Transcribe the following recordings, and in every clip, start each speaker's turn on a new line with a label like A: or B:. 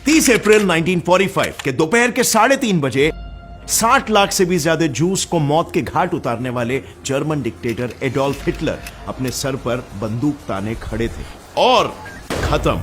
A: 30 अप्रैल 1945 के दोपहर के 3:30 बजे 60 लाख से भी ज्यादा जूस को मौत के घाट उतारने वाले जर्मन डिक्टेटर एडोल्फ हिटलर अपने सर पर बंदूक ताने खड़े थे और खत्म,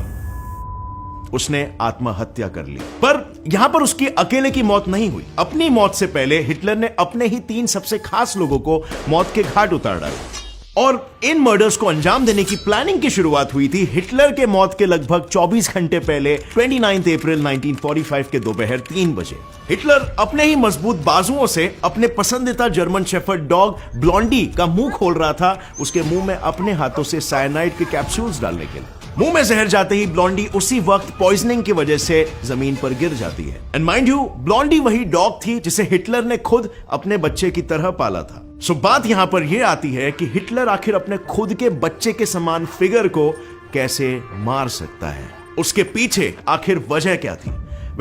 A: उसने आत्महत्या कर ली। पर यहां पर उसकी अकेले की मौत नहीं हुई। अपनी मौत से पहले हिटलर ने अपने ही 3 सबसे खास लोगों को मौत के घाट उतार डाला और इन मर्डर्स को अंजाम देने की प्लानिंग की शुरुआत हुई थी हिटलर के मौत के लगभग 24 घंटे पहले 29 अप्रैल 1945 के दोपहर 3 बजे। हिटलर अपने ही मजबूत बाजुओं से अपने पसंदीदा जर्मन शेफर्ड डॉग ब्लॉन्डी का मुंह खोल रहा था, उसके मुंह में अपने हाथों से साइनाइड के कैप्सूल्स डालने के लिए। मुंह में जहर जाते ही ब्लॉन्डी उसी वक्त पॉइजनिंग की वजह से जमीन पर गिर जाती है। एंड माइंड यू, ब्लॉन्डी वही डॉग थी जिसे हिटलर ने खुद अपने बच्चे की तरह पाला था। सो बात यहां पर यह आती है कि हिटलर आखिर अपने खुद के बच्चे के समान फिगर को कैसे मार सकता है, उसके पीछे आखिर वजह क्या थी?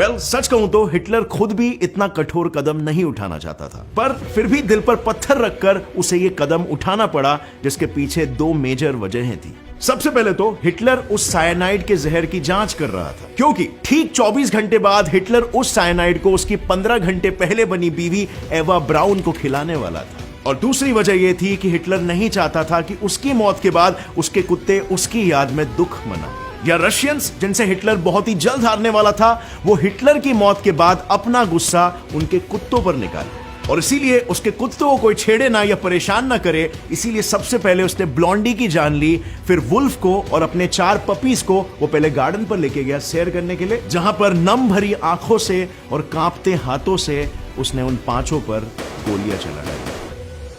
A: सच कहूं तो हिटलर खुद भी इतना कठोर कदम नहीं उठाना चाहता था, पर फिर भी दिल पर पत्थर रखकर उसे यह कदम उठाना पड़ा, जिसके पीछे 2 मेजर वजहें थी। सबसे पहले तो हिटलर उस साइनाइड के जहर की जांच कर रहा था, क्योंकि ठीक 24 घंटे बाद हिटलर उस साइनाइड को उसकी 15 घंटे पहले बनी बीवी एवा ब्राउन को खिलाने वाला था। और दूसरी वजह यह थी कि हिटलर नहीं चाहता था कि उसकी मौत के बाद उसके कुत्ते उसकी याद में दुख मनाएं, या रशियंस जिनसे हिटलर बहुत ही जल्द हारने वाला था, वो हिटलर की मौत के बाद अपना गुस्सा उनके कुत्तों पर निकाले और इसीलिए उसके कुत्तों को कोई छेड़े ना या परेशान ना करे। इसीलिए सबसे पहले उसने ब्लॉन्डी की जान ली, फिर वुल्फ को और अपने 4 पपीज को वो पहले गार्डन पर लेके गया सैर करने के लिए, जहां पर नम भरी आंखों से और कांपते हाथों से उसने उन 5 पर गोलियां चला डाली।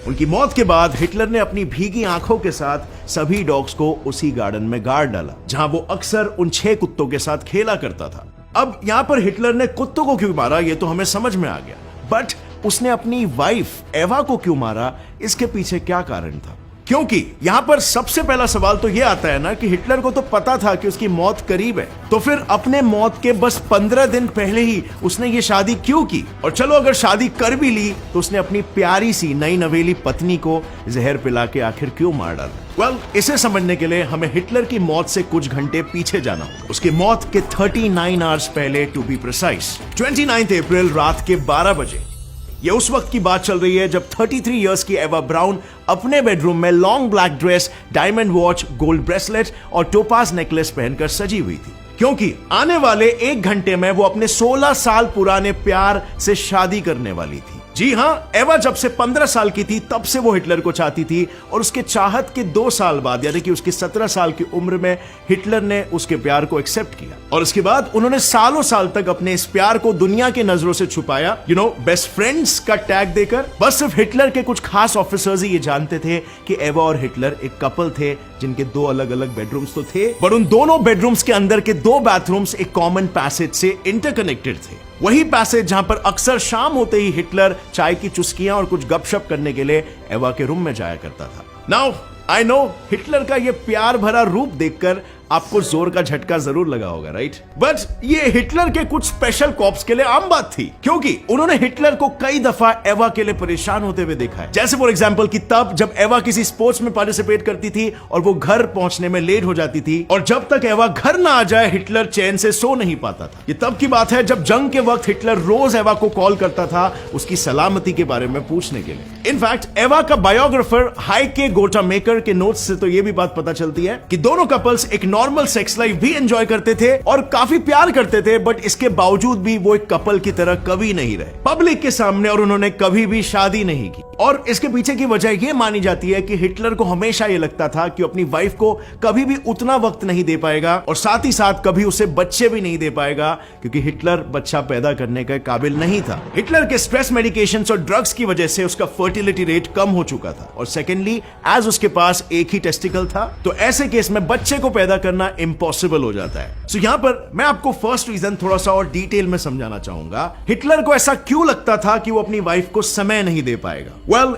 A: उनकी मौत के बाद हिटलर ने अपनी भीगी आंखों के साथ सभी डॉग्स को उसी गार्डन में गाड़ डाला, जहां वो अक्सर उन 6 कुत्तों के साथ खेला करता था। अब यहां पर हिटलर ने कुत्तों को क्यों मारा, यह तो हमें समझ में आ गया, बट उसने अपनी वाइफ एवा को क्यों मारा, इसके पीछे क्या कारण था? क्योंकि यहां पर सबसे पहला सवाल तो यह आता है ना कि हिटलर को तो पता था कि उसकी मौत करीब है, तो फिर अपने मौत के बस 15 दिन पहले ही उसने ये शादी क्यों की? और चलो अगर शादी कर भी ली तो उसने अपनी प्यारी सी नई नवेली पत्नी को जहर पिला के आखिर क्यों मार डाला? इसे समझने के लिए हमें हिटलर की मौत से कुछ घंटे पीछे जाना होगा। उसकी मौत के 39 आवर्स पहले, टू बी प्रिसाइज 29 अप्रैल रात के 12 बजे। यह उस वक्त की बात चल रही है जब 33 इयर्स की एवा ब्राउन अपने बेडरूम में long black dress, diamond watch, gold bracelet और टोपाज नेकलेस पहनकर सजी हुई थी, क्योंकि आने वाले 1 घंटे में वो अपने 16 साल पुराने प्यार से शादी करने वाली थी। जी हां, एवा जब से 15 साल की थी तब से वो हिटलर को चाहती थी और उसके चाहत के 2 साल बाद, यानी कि उसकी 17 साल की उम्र में हिटलर ने उसके प्यार को एक्सेप्ट किया और इसके बाद उन्होंने सालों साल तक अपने इस प्यार को दुनिया की नजरों से छुपाया, बेस्ट फ्रेंड्स का टैग देकर। बस सिर्फ हिटलर के कुछ खास ऑफिसर्स ही ये जानते थे कि एवा और हिटलर एक कपल थे, जिनके 2 अलग अलग बेडरूम्स तो थे, पर उन दोनों बेडरूम्स के अंदर के 2 बाथरूम्स एक कॉमन पैसेज से इंटरकनेक्टेड थे। वही पैसेज जहां पर अक्सर शाम होते ही हिटलर चाय की चुस्कियां और कुछ गपशप करने के लिए एवा के रूम में जाया करता था। नाउ आई नो हिटलर का यह प्यार भरा रूप देखकर आपको जोर का झटका जरूर लगा होगा, राइट? बट ये हिटलर के कुछ स्पेशल कॉप्स के लिए आम बात थी, क्योंकि उन्होंने हिटलर को कई दफा एवा के लिए परेशान होते हुए देखा है। जैसे फॉर एग्जांपल कि तब जब एवा किसी स्पोर्ट्स में पार्टिसिपेट करती थी और वो घर पहुंचने में लेट हो जाती थी, और जब तक एवा घर ना आ जाए हिटलर चैन से सो नहीं पाता था। ये तब की बात है जब जंग के वक्त हिटलर रोज एवा को कॉल करता था उसकी सलामती के बारे में पूछने के लिए। इनफैक्ट एवा का बायोग्राफर हाइके गोटामेकर के नोट्स से तो ये भी बात पता चलती है कि दोनों कपल्स एक नॉर्मल सेक्स लाइफ भी एंजॉय करते थे और काफी प्यार करते थे, बट इसके बावजूद भी वो एक कपल की तरह कभी नहीं रहे पब्लिक के सामने, और उन्होंने कभी भी शादी नहीं की। और इसके पीछे की वजह यह मानी जाती है कि हिटलर को हमेशा यह लगता था कि अपनी वाइफ को कभी भी उतना वक्त नहीं दे पाएगा और साथ ही साथ कभी उसे बच्चे भी नहीं दे पाएगा, क्योंकि हिटलर बच्चा पैदा करने के काबिल नहीं था। हिटलर के स्ट्रेस मेडिकेशंस और ड्रग्स की वजह से उसका फर्टिलिटी रेट कम हो चुका था, और सेकेंडली एज उसके पास एक ही टेस्टिकल था, तो ऐसे केस में बच्चे को पैदा करना इम्पॉसिबल हो जाता है। सो यहां पर मैं आपको फर्स्ट रीजन थोड़ा सा और डिटेल में समझाना चाहूंगा। हिटलर को ऐसा क्यों लगता था कि वो अपनी वाइफ को समय नहीं दे पाएगा?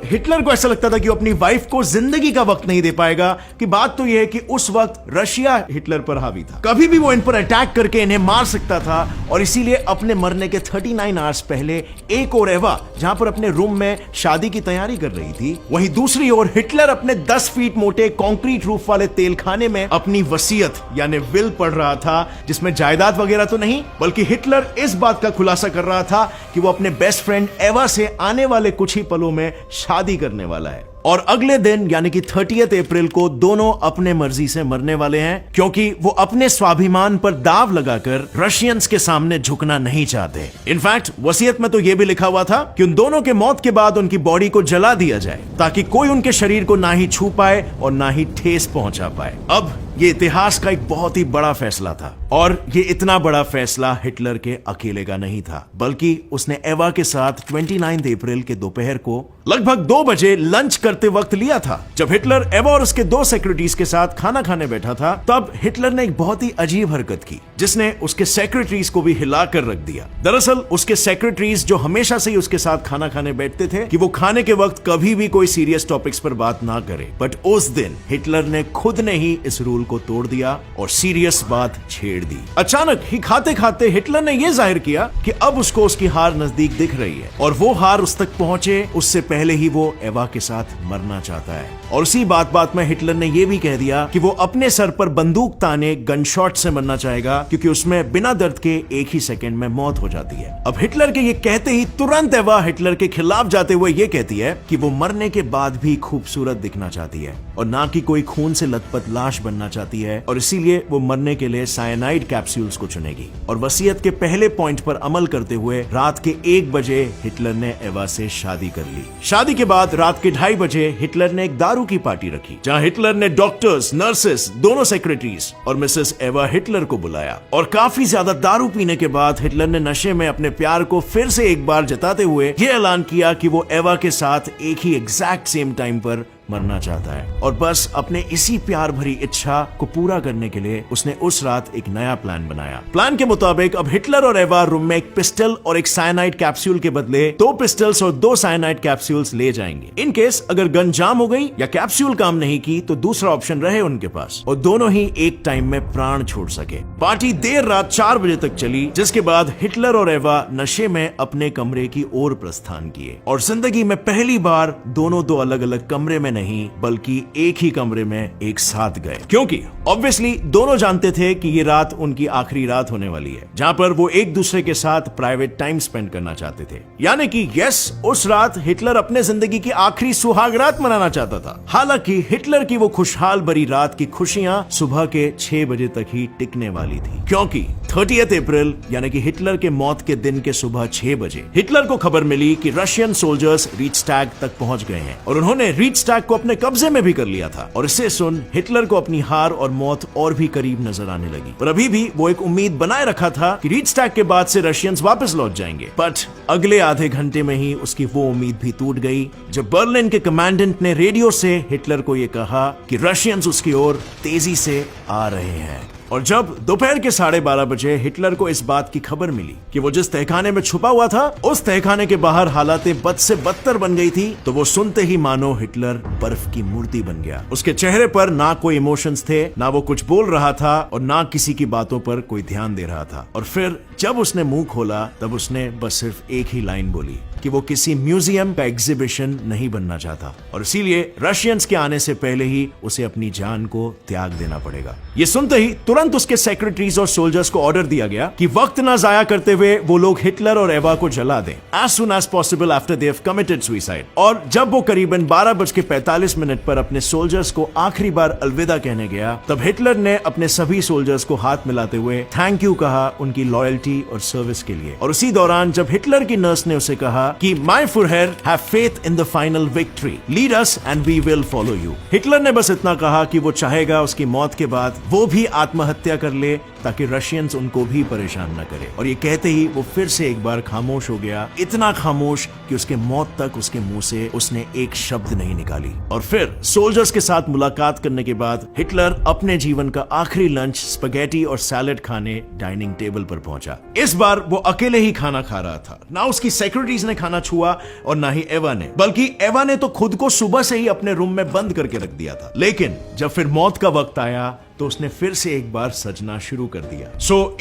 A: हिटलर को ऐसा लगता था कि वो अपनी वाइफ को जिंदगी का वक्त नहीं दे पाएगा। कि बात तो यह है कि उस वक्त रशिया हिटलर पर हावी था, कभी भी वो इन पर अटैक करके इन्हें मार सकता था और इसीलिए अपने मरने के 39 आवर्स पहले एक और एवा जहां पर अपने रूम में शादी की तैयारी कर रही थी, वहीं दूसरी ओर हिटलर अपने 10 फीट मोटे कंक्रीट रूफ वाले तेल खाने में अपनी वसीयत यानी विल पढ़ रहा था, जिसमें जायदाद वगैरह तो नहीं, बल्कि हिटलर इस बात का खुलासा कर रहा था कि वो अपने बेस्ट फ्रेंड एवा से आने वाले कुछ ही पलों में शादी करने वाला है। और अगले दिन यानी कि 30 अप्रैल को दोनों अपने मर्जी से मरने वाले हैं, क्योंकि वो अपने स्वाभिमान पर दाव लगाकर रशियंस के सामने झुकना नहीं चाहते। इनफैक्ट वसीयत में तो यह भी लिखा हुआ था कि उन दोनों के मौत के बाद उनकी बॉडी को जला दिया जाए, ताकि कोई उनके शरीर को ना ही छू पाए और ना ही ठेस पहुंचा पाए। अब ये इतिहास का एक बहुत ही बड़ा फैसला था, और ये इतना बड़ा फैसला हिटलर के अकेले का नहीं था, बल्कि उसने एवा के साथ 29 अप्रैल के दोपहर को लगभग 2 बजे लंच करते वक्त लिया था। जब हिटलर एवा और उसके 2 सेक्रेटरीज के साथ खाना खाने बैठा था, तब हिटलर ने एक बहुत ही अजीब हरकत की, जिसने उसके सेक्रेटरीज को भी हिलाकर रख दिया। दरअसल उसके सेक्रेटरीज, जो हमेशा से ही उसके साथ खाना खाने बैठते थे, कि वो खाने के वक्त कभी भी कोई सीरियस टॉपिक्स पर बात ना करे, बट उस दिन हिटलर ने खुद ने ही इस रूल को तोड़ दिया और सीरियस बात छेड़ दी। अचानक ही खाते खाते हिटलर ने यह जाहिर किया कि अब उसको उसकी हार नजदीक दिख रही है, और वो हार उस तक पहुंचे उससे पहले ही वो एवा के साथ मरना चाहता है। और उसी बात बात में हिटलर ने यह भी कह दिया कि वो अपने सर पर बंदूक ताने गन शॉट से मरना चाहेगा, क्योंकि उसमें बिना दर्द के एक ही सेकंड में मौत हो जाती है। अब हिटलर के ये कहते ही तुरंत एवा हिटलर के खिलाफ जाते हुए ये कहती है कि वो मरने के बाद भी खूबसूरत दिखना चाहती है, और ना कि कोई खून से लथपथ लाश बनना चाहती है, और इसीलिए वो मरने के लिए साइनाइड कैप्सूल्स को चुनेगी। और वसीयत के पहले पॉइंट पर अमल करते हुए रात के 1 बजे हिटलर ने एवा से शादी कर ली। शादी के बाद रात के 2:30 बजे हिटलर ने एक दारू की पार्टी रखी, जहां हिटलर ने डॉक्टर्स, नर्सेस, दोनों सेक्रेटरीज और मिसेस एवा हिटलर को बुलाया। और काफी ज्यादा दारू पीने के बाद हिटलर ने नशे में अपने प्यार को फिर से एक बार जताते हुए ये ऐलान किया कि वो एवा के साथ एक ही एग्जैक्ट सेम टाइम पर मरना चाहता है। और बस अपने इसी प्यार भरी इच्छा को पूरा करने के लिए उसने उस रात एक नया प्लान बनाया। प्लान के मुताबिक अब हिटलर और एवा रूम में एक पिस्टल और एक साइनाइड कैप्सूल के बदले 2 पिस्टल्स और 2 साइनाइड कैप्सूल्स ले जाएंगे। इन केस अगर गन जाम हो गई या कैप्सूल काम नहीं की तो दूसरा ऑप्शन रहे उनके पास, और दोनों ही एक टाइम में प्राण छोड़ सके। पार्टी देर रात 4 बजे तक चली, जिसके बाद हिटलर और एवा नशे में अपने कमरे की ओर प्रस्थान किए, और जिंदगी में पहली बार दोनों 2 अलग अलग कमरे में नहीं बल्कि एक ही कमरे में एक साथ गए, क्योंकि ऑब्वियसली दोनों जानते थे कि ये रात उनकी आखिरी रात होने वाली है, जहां पर वो एक दूसरे के साथ प्राइवेट टाइम स्पेंड करना चाहते थे। यानी कि यस, उस रात हिटलर अपने जिंदगी की आखिरी सुहाग रात मनाना चाहता था। हालांकि हिटलर की वो खुशहाल भरी रात की खुशियां सुबह के 6 बजे तक ही टिकने वाली थी, क्योंकि 30 अप्रैल यानी कि हिटलर के मौत के दिन के सुबह 6 बजे हिटलर को खबर मिली कि रशियन सोल्जर्स रीचस्टैग तक पहुंच गए हैं, और उन्होंने रीचस्टैग को अपने कब्जे में भी कर लिया था। और इससे सुन हिटलर को अपनी हार और मौत और भी करीब नजर आने लगी, पर अभी भी वो एक उम्मीद बनाए रखा था कि रीचस्टैग के बाद से रशियंस वापस लौट जाएंगे। बट अगले आधे घंटे में ही उसकी वो उम्मीद भी टूट गई, जब बर्लिन के कमांडेंट ने रेडियो से हिटलर को यह कहा कि रशियंस उसकी ओर तेजी से आ रहे हैं। और जब दोपहर के 12:30 बजे हिटलर को इस बात की खबर मिली कि वो जिस तहखाने में छुपा हुआ था, उस तहखाने के बाहर हालातें बद से बदतर बन गई थी, तो वो सुनते ही मानो हिटलर बर्फ की मूर्ति बन गया। उसके चेहरे पर ना कोई इमोशंस थे, ना वो कुछ बोल रहा था, और ना किसी की बातों पर कोई ध्यान दे रहा था। और फिर जब उसने मुंह खोला, तब उसने बस सिर्फ एक ही लाइन बोली कि वो किसी म्यूजियम का एग्जीबिशन नहीं बनना चाहता, और इसीलिए रशियंस के आने से पहले ही उसे अपनी जान को त्याग देना पड़ेगा। ये सुनते ही तुरंत उसके सेक्रेटरीज और सोल्जर्स को ऑर्डर दिया गया कि वक्त ना जाया करते हुए वो लोग हिटलर और एवा को जला दें as soon as possible after they have committed suicide। और जब वो करीबन 12:45 पर अपने सोल्जर्स को आखिरी बार अलविदा कहने गया, तब हिटलर ने अपने सभी सोल्जर्स को हाथ मिलाते हुए थैंक यू कहा उनकी लॉयल्टी और सर्विस के लिए। और उसी दौरान जब हिटलर की नर्स ने उसे कहा कि my Fuhrer have faith in the final victory, lead us and we will follow you. Hitler ने बस इतना कहा कि वो चाहेगा उसकी मौत के बाद वो भी आत्महत्या कर ले, ताकि रशियंस उनको भी परेशान न करे। और ये कहते ही वो फिर से एक बार खामोश हो गया, इतना खामोश कि उसके मौत तक उसके मुंह से उसने एक शब्द नहीं निकाली। और फिर सोल्जर्स के साथ मुलाकात करने के बाद हिटलर अपने जीवन का आखिरी लंच स्पगेटी और सैलेड खाने डाइनिंग टेबल पर पहुंचा। इस बार वो अकेले ही खाना खा रहा था, ना उसकी सेक्रेटरीज ने खाना छुआ और ना ही एवा ने, बल्कि एवा ने तो खुद को सुबह से ही अपने रूम में बंद करके रख दिया था। लेकिन जब फिर मौत का वक्त आया, तो उसने फिर से एक बार सजना शुरू कर दिया।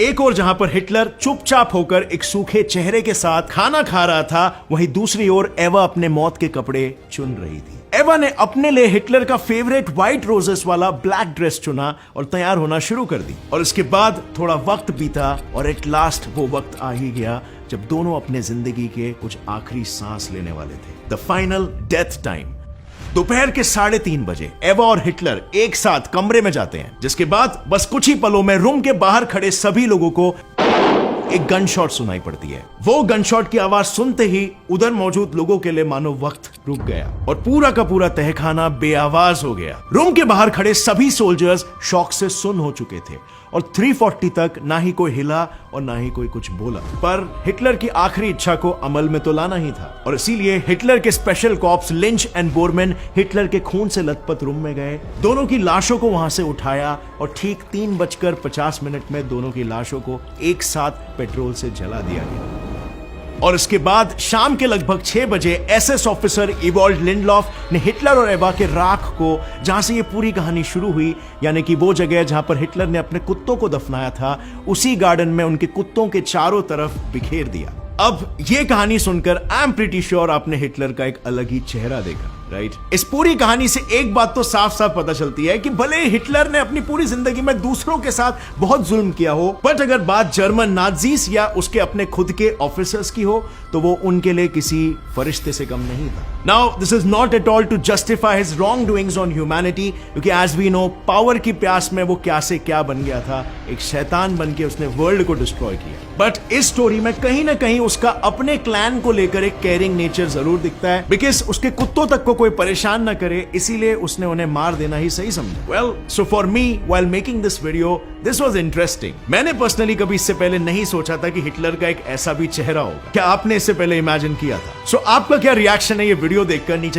A: एक और जहां पर हिटलर चुपचाप होकर एक सूखे चेहरे के साथ खाना खा रहा था, वहीं दूसरी ओर एवा अपने मौत के कपड़े चुन रही थी। एवा ने अपने लिए हिटलर का फेवरेट व्हाइट रोजेस वाला ब्लैक ड्रेस चुना और तैयार होना शुरू कर दी। और इसके बाद थोड़ा वक्त बीता और एट लास्ट वो वक्त आ ही गया जब दोनों अपने जिंदगी के कुछ आखिरी सांस लेने वाले थे। The final death time. दोपहर के 3:30 बजे एवा और हिटलर एक साथ कमरे में जाते हैं, जिसके बाद बस कुछ ही पलों में रूम के बाहर खड़े सभी लोगों को एक गन शॉट सुनाई पड़ती है। वो गन शॉट की आवाज सुनते ही उधर मौजूद लोगों के लिए मानो वक्त रुक गया और पूरा का पूरा तहखाना बेआवाज हो गया। रूम के बाहर खड़े सभी सोल्जर्स शॉक से सुन्न हो चुके थे और 3:40 तक ना ही कोई हिला और ना ही कोई कुछ बोला। पर हिटलर की आखिरी इच्छा को अमल में तो लाना ही था और इसीलिए हिटलर के special corps Linge and Bormann Hitler के खून से लथपथ रूम में गए, दोनों की लाशों को वहां से उठाया और ठीक 3:50 में दोनों की लाशों को एक साथ पेट्रोल से जला दिया गया। और इसके बाद शाम के लगभग 6 बजे एसएस ऑफिसर इवॉल्ड लिंडलॉफ ने हिटलर और एवा के राख को, जहां से ये पूरी कहानी शुरू हुई, यानी कि वो जगह जहां पर हिटलर ने अपने कुत्तों को दफनाया था, उसी गार्डन में उनके कुत्तों के चारों तरफ बिखेर दिया। अब ये कहानी सुनकर आई एम प्रीटी श्योर आपने हिटलर का एक अलग ही चेहरा देखा, राइट? इस पूरी कहानी से एक बात तो साफ साफ पता चलती है कि भले हिटलर ने अपनी पूरी जिंदगी में दूसरों के साथ बहुत जुल्म किया हो, बट अगर बात जर्मन नाजीज या उसके अपने खुद के ऑफिसर्स की हो तो वो उनके लिए किसी फरिश्ते से कम नहीं था। Now this is not at all to justify his wrong doings on humanity, क्योंकि एज वी नो पावर की प्यास में वो क्या से क्या बन गया था, एक शैतान बन के उसने वर्ल्ड को डिस्ट्रॉय किया। बट इस स्टोरी में कहीं ना कहीं उसका अपने क्लैन को लेकर एक केयरिंग नेचर जरूर दिखता है, बिकॉज उसके कुत्तों तक को कोई परेशान ना करे, इसीलिए उसने उन्हें मार देना ही सही समझा। Well, so for me while making this video this was interesting. मैंने पर्सनली कभी इससे पहले नहीं सोचा था कि हिटलर का एक ऐसा भी चेहरा होगा। क्या आपने इससे पहले इमेजिन किया था? सो आपका क्या रिएक्शन है ये वीडियो देखकर नीचे